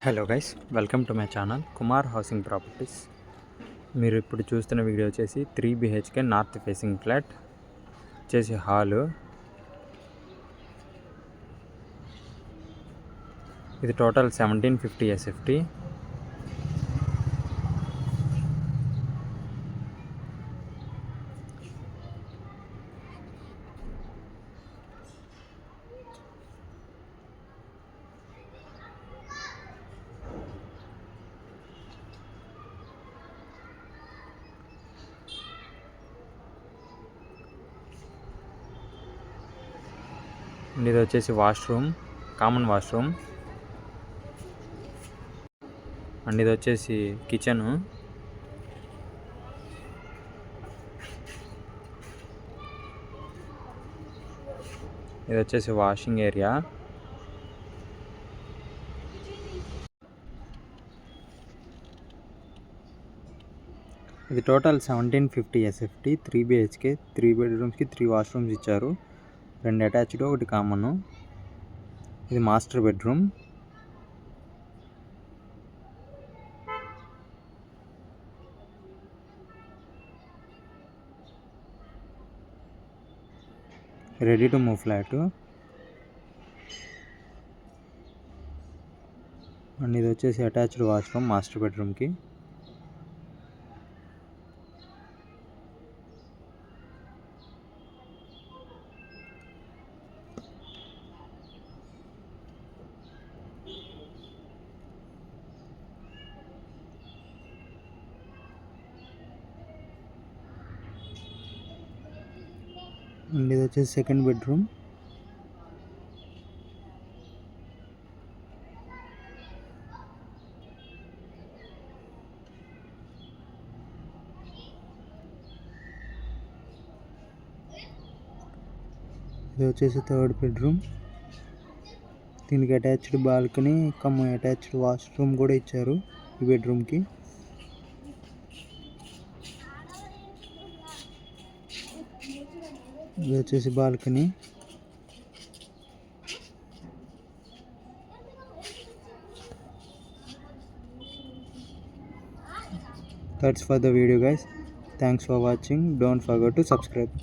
Hello guys, welcome to my channel Kumar housing properties. మీరు ఇప్పుడు చూస్తున్న వీడియో వచ్చేసి 3 BHK నార్త్ ఫేసింగ్ ఫ్లాట్ వచ్చేసి హాలు. ఇది టోటల్ 1750 SFT. ఇది వచ్చేసి వాష్రూమ్, కామన్ వాష్రూమ్. అండ్ ఇది వచ్చేసి కిచెను. ఇది వచ్చేసి వాషింగ్ ఏరియా. ఇది టోటల్ 1750 SFT, 3 BHK, 3 బెడ్రూమ్స్కి 3 వాష్రూమ్స్ ఇచ్చారు. 2 అటాచ్డ్, 1 కామన్. ఇది master bedroom. Ready to move flat. And ఇది వచ్చేసి అటాచ్డ్ వాష్రూమ్ మాస్టర్ బెడ్రూమ్కి. అండ్ ఇది వచ్చేసి సెకండ్ బెడ్రూమ్. ఇది వచ్చేసి థర్డ్ బెడ్రూమ్. దీనికి attached balcony come attached washroom కూడా ఇచ్చారు ఈ బెడ్రూమ్కి. ఇది వచ్చేసి balcony. That's for the video guys. Thanks for watching. Don't forget to subscribe.